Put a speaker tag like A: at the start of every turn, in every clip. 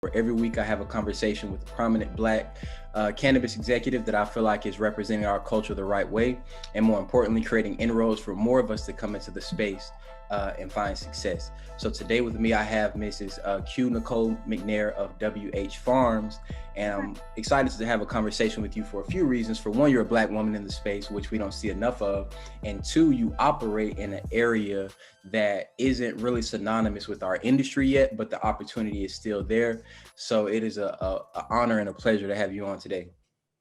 A: where every week I have a conversation with a prominent Black cannabis executive that I feel like is representing our culture the right way, and more importantly, creating inroads for more of us to come into the space and find success. So today with me, I have Mrs. Q Nicole McNair of WH Farms, and I'm excited to have a conversation with you for a few reasons. For one, you're a Black woman in the space, which we don't see enough of, and two, you operate in an area that isn't really synonymous with our industry yet, but the opportunity is still there. So it is a honor and a pleasure to have you on today.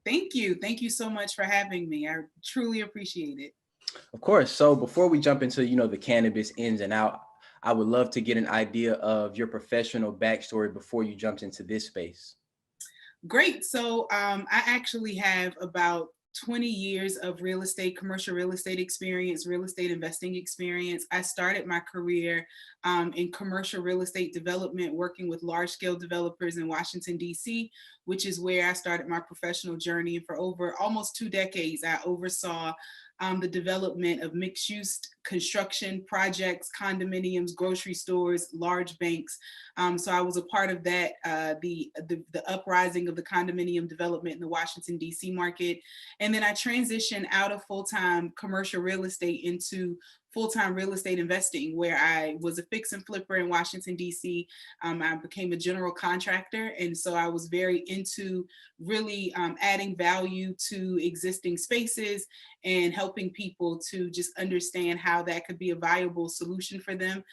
B: Thank you. Thank you so much for having me. I truly appreciate it.
A: Of course. So before we jump into, the cannabis ins and out, I would love to get an idea of your professional backstory before you jumped into this space.
B: Great. I actually have about 20 years of commercial real estate experience, real estate investing experience. I started my career in commercial real estate development, working with large scale developers in Washington, D.C., which is where I started my professional journey. And for over almost 2 decades, I oversaw the development of mixed use construction projects, condominiums, grocery stores, large banks. So I was a part of that, the uprising of the condominium development in the Washington, D.C. market. And then I transitioned out of full-time commercial real estate into full-time real estate investing, where I was a fix and flipper in Washington, D.C. I became a general contractor. And so I was very into really adding value to existing spaces and helping people to just understand how that could be a viable solution for them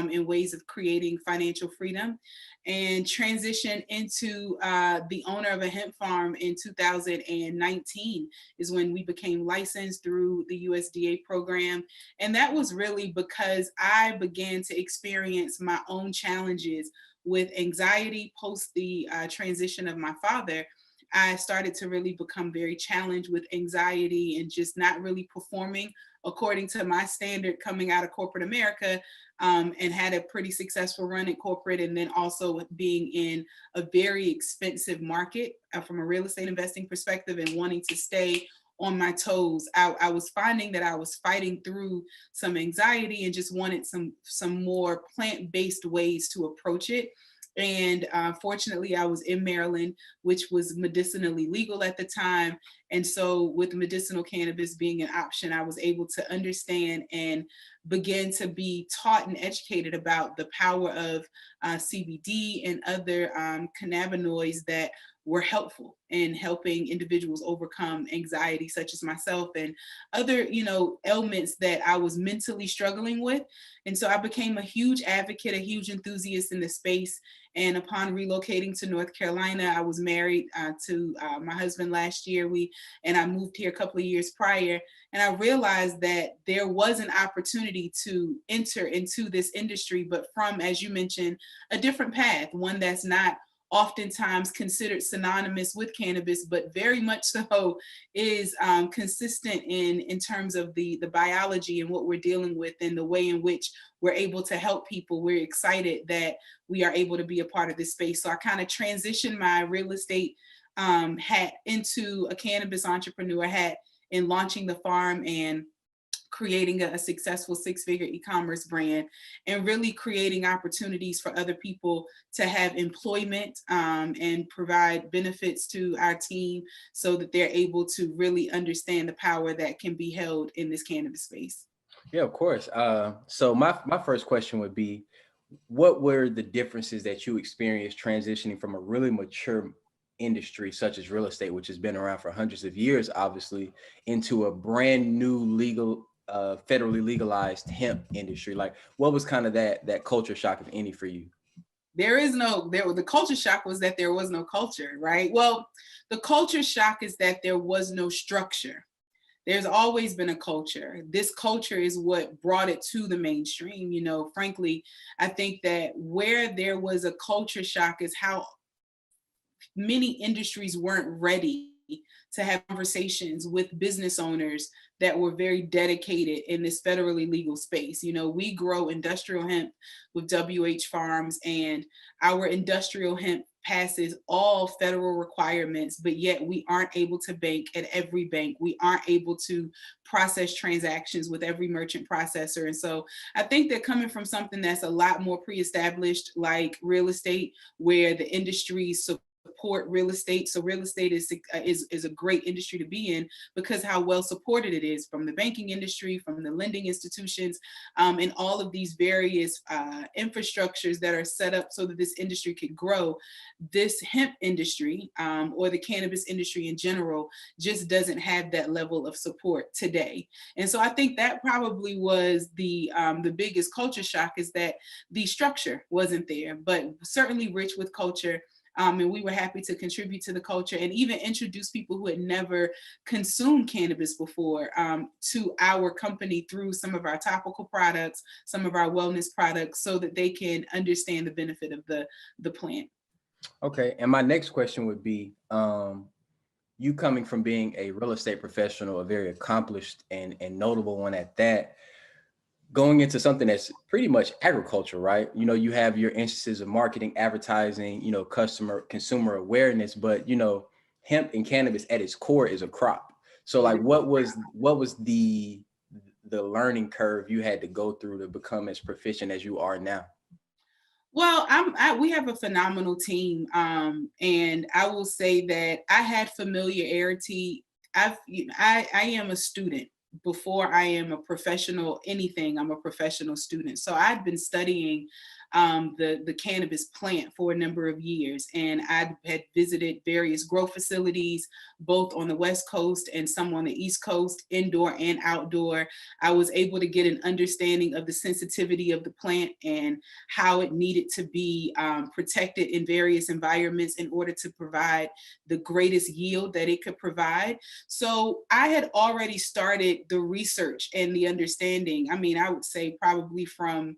B: in ways of creating financial freedom. And transition into the owner of a hemp farm in 2019 is when we became licensed through the USDA program. And that was really because I began to experience my own challenges with anxiety post the transition of my father. I started to really become very challenged with anxiety and just not really performing according to my standard coming out of corporate America, and had a pretty successful run at corporate, and then also being in a very expensive market from a real estate investing perspective and wanting to stay on my toes. I was finding that I was fighting through some anxiety and just wanted some more plant-based ways to approach it. And fortunately, I was in Maryland, which was medicinally legal at the time. And so with medicinal cannabis being an option, I was able to understand and begin to be taught and educated about the power of CBD and other cannabinoids that were helpful in helping individuals overcome anxiety, such as myself, and other, ailments that I was mentally struggling with. And so I became a huge advocate, a huge enthusiast in the space. And upon relocating to North Carolina, I was married to my husband last year. And I moved here a couple of years prior. And I realized that there was an opportunity to enter into this industry, but from, as you mentioned, a different path, one that's not oftentimes considered synonymous with cannabis, but very much so is consistent in terms of the biology and what we're dealing with and the way in which we're able to help people. We're excited that we are able to be a part of this space. So I kind of transitioned my real estate hat into a cannabis entrepreneur hat in launching the farm and creating a successful six-figure e-commerce brand, and really creating opportunities for other people to have employment and provide benefits to our team so that they're able to really understand the power that can be held in this cannabis space.
A: Yeah, of course. So my first question would be, what were the differences that you experienced transitioning from a really mature industry such as real estate, which has been around for hundreds of years, obviously, into a brand new federally legalized hemp industry? Like, what was kind of that culture shock, if any, for you?
B: The culture shock was that there was no culture, right? Well, the culture shock is that there was no structure. There's always been a culture. This culture is what brought it to the mainstream. Frankly, I think that where there was a culture shock is how many industries weren't ready to have conversations with business owners that were very dedicated in this federally legal space. You know, we grow industrial hemp with WH Farms, and our industrial hemp passes all federal requirements, but yet we aren't able to bank at every bank. We aren't able to process transactions with every merchant processor. And so I think they're coming from something that's a lot more pre-established, like real estate, where the industry support real estate. So real estate is a great industry to be in because how well supported it is from the banking industry, from the lending institutions, and all of these various infrastructures that are set up so that this industry could grow. This hemp industry, or the cannabis industry in general, just doesn't have that level of support today. And so I think that probably was the biggest culture shock, is that the structure wasn't there, but certainly rich with culture. And we were happy to contribute to the culture and even introduce people who had never consumed cannabis before to our company through some of our topical products, some of our wellness products, so that they can understand the benefit of the plant.
A: Okay. And my next question would be, you coming from being a real estate professional, a very accomplished and notable one at that, going into something that's pretty much agriculture, right? You know, you have your instances of marketing, advertising, you know, consumer awareness, but you know, hemp and cannabis at its core is a crop. So like what was the learning curve you had to go through to become as proficient as you are now?
B: Well, we have a phenomenal team, and I will say that I had familiarity. I am a student before I am a professional. Anything, I'm a professional student. So I'd been studying the cannabis plant for a number of years, and I had visited various grow facilities, both on the West Coast and some on the East Coast, indoor and outdoor. I was able to get an understanding of the sensitivity of the plant and how it needed to be protected in various environments in order to provide the greatest yield that it could provide. So I had already started the research and the understanding. I mean, I would say probably from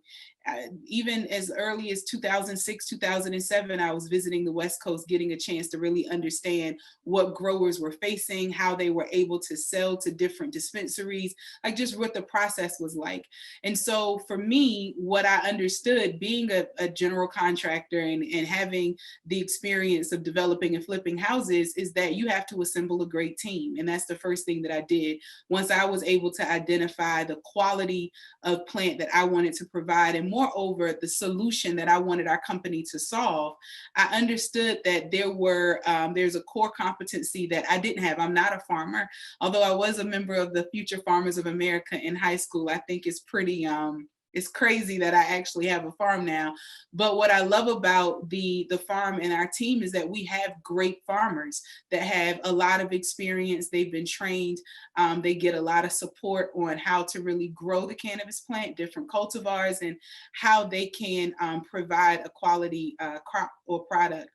B: even as early as 2006, 2007, I was visiting the West Coast, getting a chance to really understand what growers were facing, how they were able to sell to different dispensaries, like just what the process was like. And so for me, what I understood being a general contractor and having the experience of developing and flipping houses is that you have to assemble a great team. And that's the first thing that I did. Once I was able to identify the quality of plant that I wanted to provide, and moreover, the solution that I wanted our company to solve, I understood that there's a core competency that I didn't have. I'm not a farmer, although I was a member of the Future Farmers of America in high school. I think it's pretty it's crazy that I actually have a farm now. But what I love about the farm and our team is that we have great farmers that have a lot of experience. They've been trained. They get a lot of support on how to really grow the cannabis plant, different cultivars, and how they can provide a quality crop or product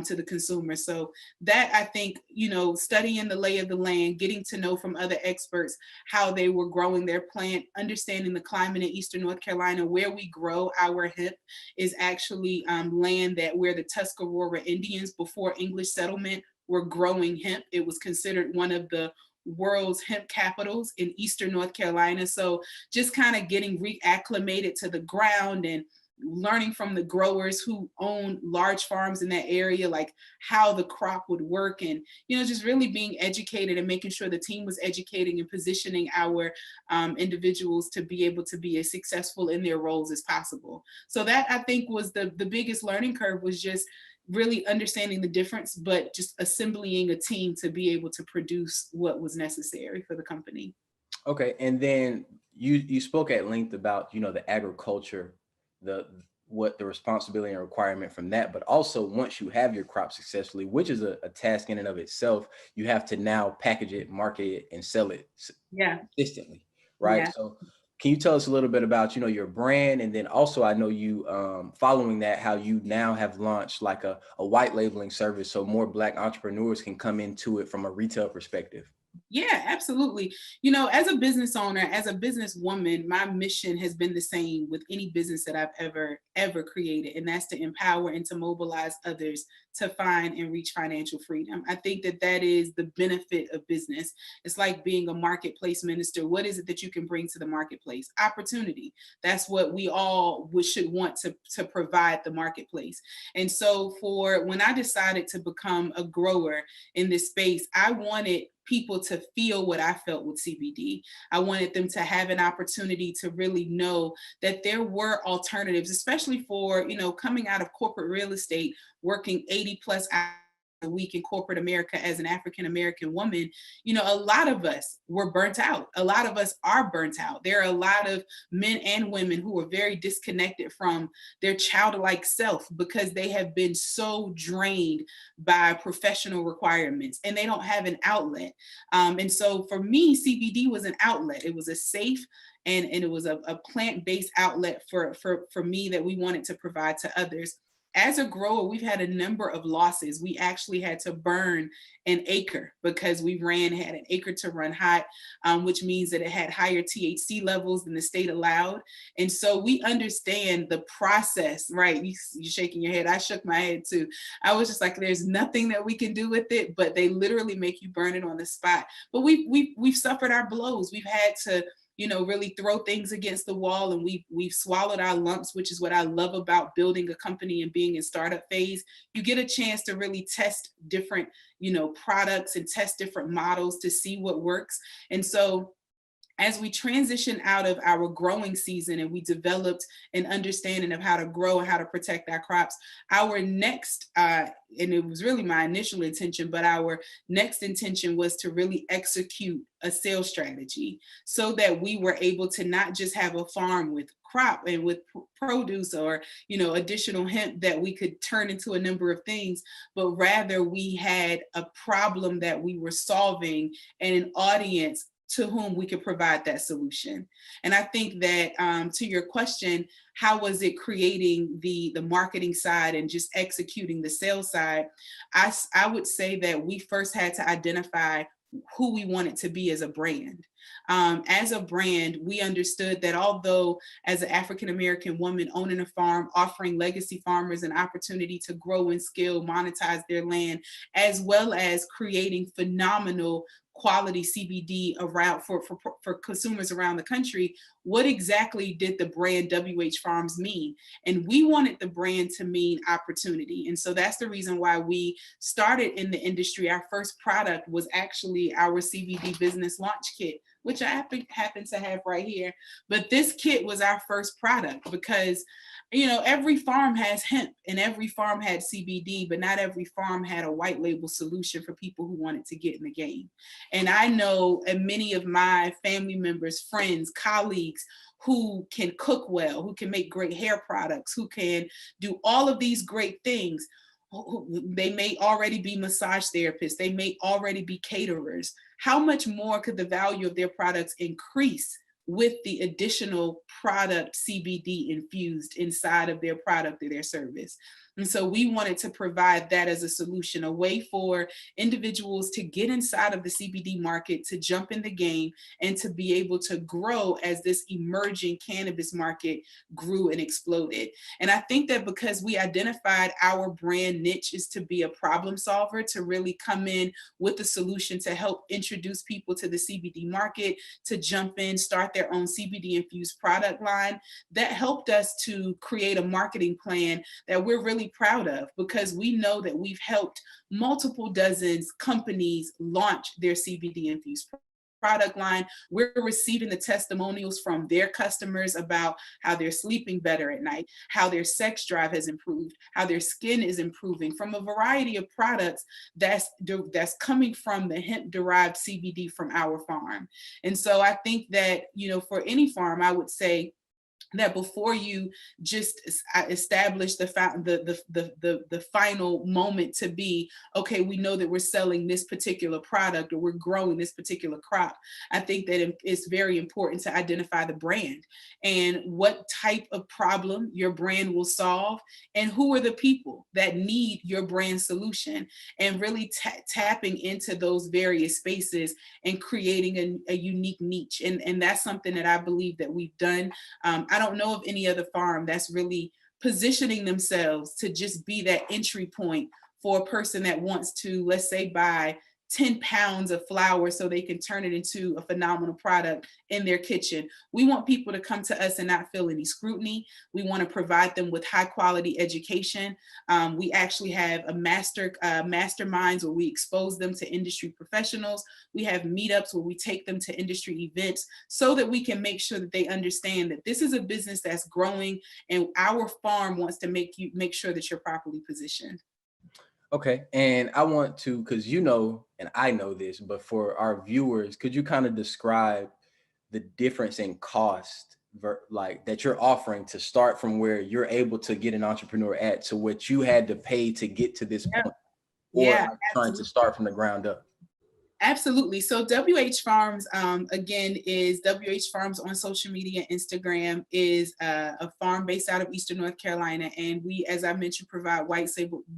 B: to the consumer. So that, I think, you know, studying the lay of the land, getting to know from other experts how they were growing their plant, understanding the climate in Eastern North Carolina, where we grow our hemp is actually land that where the Tuscarora Indians before English settlement were growing hemp. It was considered one of the world's hemp capitals in Eastern North Carolina. So just kind of getting reacclimated to the ground and learning from the growers who own large farms in that area, like how the crop would work, and you know, just really being educated and making sure the team was educating and positioning our individuals to be able to be as successful in their roles as possible. So that, I think, was the biggest learning curve, was just really understanding the difference, but just assembling a team to be able to produce what was necessary for the company.
A: Okay. And then you spoke at length about, you know, the agriculture, the what the responsibility and requirement from that, but also once you have your crop successfully, which is a task in and of itself, you have to now package it, market it, and sell it
B: Yeah.
A: consistently, right?
B: Yeah.
A: So can you tell us a little bit about, you know, your brand, and then also I know you following that, how you now have launched like a white labeling service so more Black entrepreneurs can come into it from a retail perspective?
B: Yeah, absolutely. As a business owner, as a businesswoman, my mission has been the same with any business that I've ever created, and that's to empower and to mobilize others to find and reach financial freedom. I think that that is the benefit of business. It's like being a marketplace minister. What is it that you can bring to the marketplace? Opportunity. That's what we all should want to provide the marketplace. And so, for when I decided to become a grower in this space, I wanted people to feel what I felt with CBD. I wanted them to have an opportunity to really know that there were alternatives, especially for, coming out of corporate real estate, working 80 plus hours a week in corporate America as an African American woman. A lot of us were burnt out. A lot of us are burnt out. There are a lot of men and women who are very disconnected from their childlike self because they have been so drained by professional requirements and they don't have an outlet. And so for me, CBD was an outlet. It was a safe and it was a plant-based outlet for me that we wanted to provide to others. As a grower, we've had a number of losses. We actually had to burn an acre because we had an acre to run hot, which means that it had higher THC levels than the state allowed. And so we understand the process, right? You're shaking your head. I shook my head too. I was just like, there's nothing that we can do with it, but they literally make you burn it on the spot. But we've suffered our blows. We've had to really throw things against the wall, and we've swallowed our lumps, which is what I love about building a company and being in startup phase. You get a chance to really test different, products and test different models to see what works. And so as we transition out of our growing season and we developed an understanding of how to grow and how to protect our crops, our next, and it was really my initial intention, but our next intention was to really execute a sales strategy so that we were able to not just have a farm with crop and with produce or additional hemp that we could turn into a number of things, but rather we had a problem that we were solving and an audience to whom we could provide that solution. And I think that to your question, how was it creating the marketing side and just executing the sales side? I would say that we first had to identify who we wanted to be as a brand. As a brand, we understood that although as an African American woman owning a farm, offering legacy farmers an opportunity to grow and scale, monetize their land, as well as creating phenomenal quality CBD around for consumers around the country, what exactly did the brand WH Farms mean? And we wanted the brand to mean opportunity. And so that's the reason why we started in the industry. Our first product was actually our CBD business launch kit, which I happen to have right here. But this kit was our first product because every farm has hemp and every farm had CBD, but not every farm had a white label solution for people who wanted to get in the game. And I know many of my family members, friends, colleagues who can cook well, who can make great hair products, who can do all of these great things. They may already be massage therapists. They may already be caterers. How much more could the value of their products increase with the additional product CBD infused inside of their product or their service? And so we wanted to provide that as a solution, a way for individuals to get inside of the CBD market, to jump in the game, and to be able to grow as this emerging cannabis market grew and exploded. And I think that because we identified our brand niche is to be a problem solver, to really come in with a solution to help introduce people to the CBD market, to jump in, start their own CBD infused product line, that helped us to create a marketing plan that we're really proud of, because we know that we've helped multiple dozens companies launch their CBD infused product line. We're receiving the testimonials from their customers about how they're sleeping better at night, how their sex drive has improved, how their skin is improving from a variety of products that's coming from the hemp derived CBD from our farm. And so I think that, for any farm, I would say that before you just establish the final moment to be, okay, we know that we're selling this particular product or we're growing this particular crop. I think that it's very important to identify the brand and what type of problem your brand will solve, and who are the people that need your brand solution, and really tapping into those various spaces and creating a unique niche. And that's something that I believe that we've done. I don't know of any other farm that's really positioning themselves to just be that entry point for a person that wants to, let's say, buy 10 pounds of flour so they can turn it into a phenomenal product in their kitchen. We want people to come to us and not feel any scrutiny. We want to provide them with high quality education. We actually have a masterminds where we expose them to industry professionals. We have meetups where we take them to industry events so that we can make sure that they understand that this is a business that's growing, and our farm wants to make sure that you're properly positioned.
A: Okay. And I want to, because you know, and I know this, but for our viewers, could you kind of describe the difference in cost like that you're offering to start from where you're able to get an entrepreneur at to what you had to pay to get to this
B: Yeah,
A: point, or
B: yeah,
A: like trying to
B: absolutely.
A: start from the ground up?
B: Absolutely. So WH Farms, again, is WH Farms on social media. Instagram is a farm based out of Eastern North Carolina. And we, as I mentioned, provide white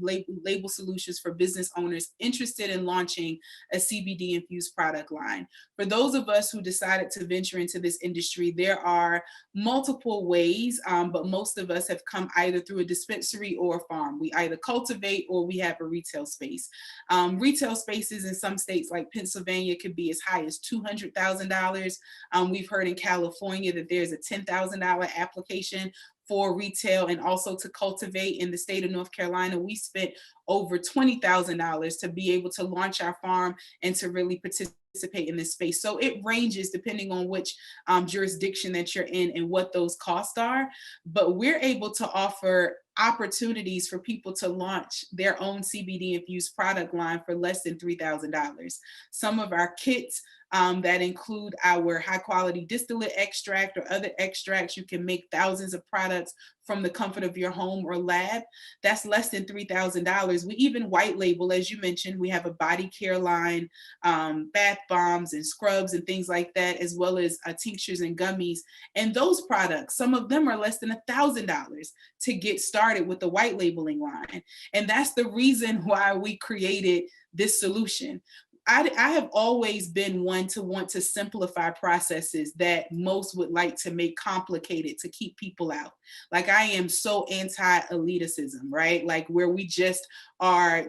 B: label solutions for business owners interested in launching a CBD infused product line. For those of us who decided to venture into this industry, there are multiple ways, but most of us have come either through a dispensary or a farm. We either cultivate or we have a retail space. Retail spaces in some states like Pennsylvania could be as high as $200,000. We've heard in California that there's a $10,000 application for retail, and also to cultivate. In the state of North Carolina, we spent over $20,000 to be able to launch our farm and to really participate in this space. So it ranges depending on which jurisdiction that you're in and what those costs are. But we're able to offer opportunities for people to launch their own CBD infused product line for less than $3,000. Some of our kits that include our high quality distillate extract or other extracts. You can make thousands of products from the comfort of your home or lab. That's less than $3,000. We even white label, as you mentioned. We have a body care line, bath bombs and scrubs and things like that, as well as tinctures and gummies. And those products, some of them are less than $1,000 to get started with the white labeling line. And that's the reason why we created this solution. I have always been one to want to simplify processes that most would like to make complicated to keep people out. Like, I am so anti-elitism, right? Like, where we just are,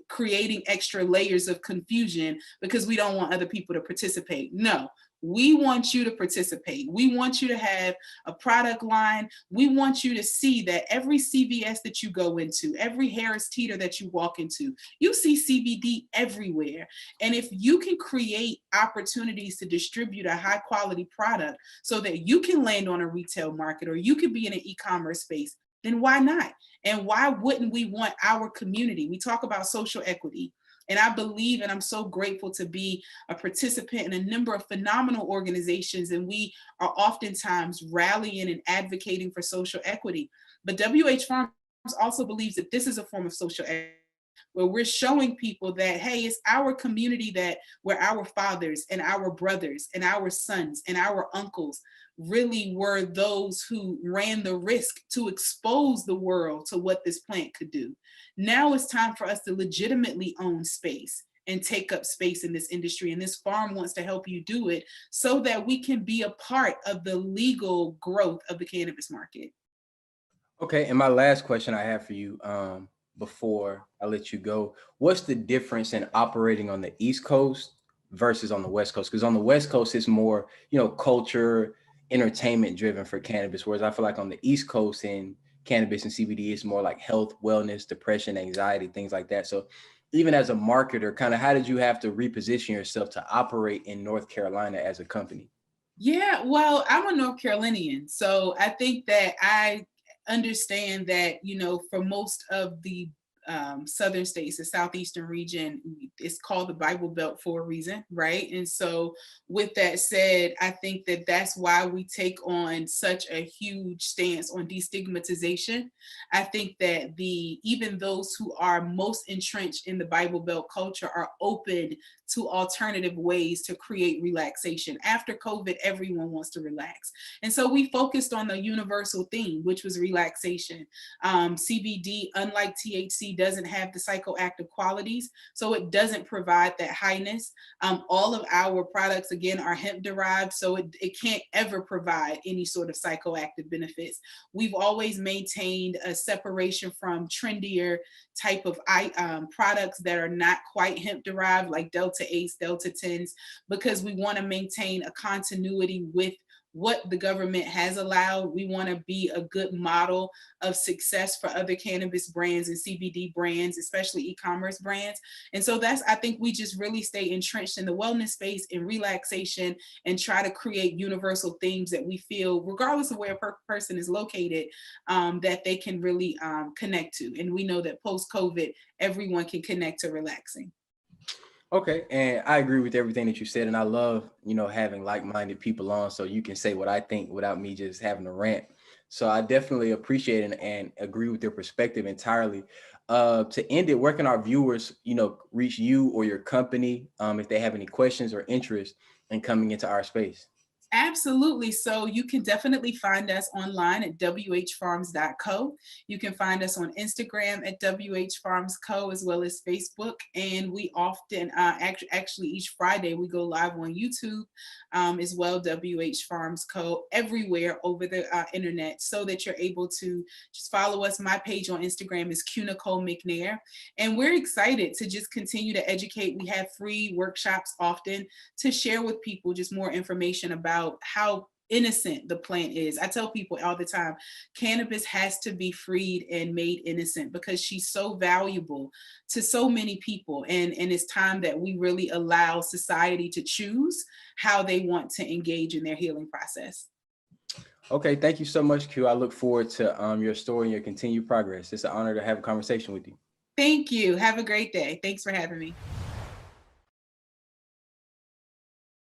B: creating extra layers of confusion because we don't want other people to participate. No, we want you to participate. We want you to have a product line. We want you to see that every CVS that you go into, every Harris Teeter that you walk into, you see CBD everywhere. And if you can create opportunities to distribute a high quality product so that you can land on a retail market or you could be in an e-commerce space, then why not? And why wouldn't we want our community? We talk about social equity. And I believe, and I'm so grateful to be a participant in a number of phenomenal organizations, and we are oftentimes rallying and advocating for social equity. But WH Farms also believes that this is a form of social equity, where we're showing people that, hey, it's our community that where our fathers and our brothers and our sons and our uncles really were those who ran the risk to expose the world to what this plant could do. Now it's time for us to legitimately own space and take up space in this industry. And this farm wants to help you do it so that we can be a part of the legal growth of the cannabis market.
A: Okay. And my last question I have for you, before I let you go, what's the difference in operating on the East Coast versus on the West Coast? Because on the West Coast, it's more, culture, entertainment driven for cannabis. Whereas I feel like on the East Coast in cannabis and CBD, it's more like health, wellness, depression, anxiety, things like that. So even as a marketer, kind of how did you have to reposition yourself to operate in North Carolina as a company?
B: Yeah, well, I'm a North Carolinian. So I think that I understand that, for most of the southern states, the southeastern region. It's called the Bible Belt for a reason, right? And so, with that said, I think that that's why we take on such a huge stance on destigmatization. I think that even those who are most entrenched in the Bible Belt culture are open to alternative ways to create relaxation. After COVID, everyone wants to relax. And so we focused on the universal theme, which was relaxation. CBD, unlike THC, doesn't have the psychoactive qualities, so it doesn't provide that highness. All of our products, again, are hemp derived, so it can't ever provide any sort of psychoactive benefits. We've always maintained a separation from trendier type of products that are not quite hemp derived, like Delta 8s, Delta 10s, because we want to maintain a continuity with what the government has allowed. We want to be a good model of success for other cannabis brands and CBD brands, especially e-commerce brands. And so I think we just really stay entrenched in the wellness space and relaxation and try to create universal themes that we feel, regardless of where a person is located, that they can really connect to. And we know that post-COVID, everyone can connect to relaxing.
A: Okay, and I agree with everything that you said, and I love, having like-minded people on, so you can say what I think without me just having a rant. So I definitely appreciate it and agree with your perspective entirely. To end it, where can our viewers, reach you or your company, if they have any questions or interest in coming into our space?
B: Absolutely. So you can definitely find us online at whfarms.co. You can find us on Instagram at whfarmsco, as well as Facebook. And we often, actually each Friday, we go live on YouTube as well, WH Farms Co. everywhere over the internet, so that you're able to just follow us. My page on Instagram is Q Nicole McNair. And we're excited to just continue to educate. We have free workshops often to share with people just more information about how innocent the plant is. I tell people all the time, cannabis has to be freed and made innocent because she's so valuable to so many people. And it's time that we really allow society to choose how they want to engage in their healing process.
A: Okay, thank you so much, Q. I look forward to your story and your continued progress. It's an honor to have a conversation with you.
B: Thank you. Have a great day. Thanks for having me.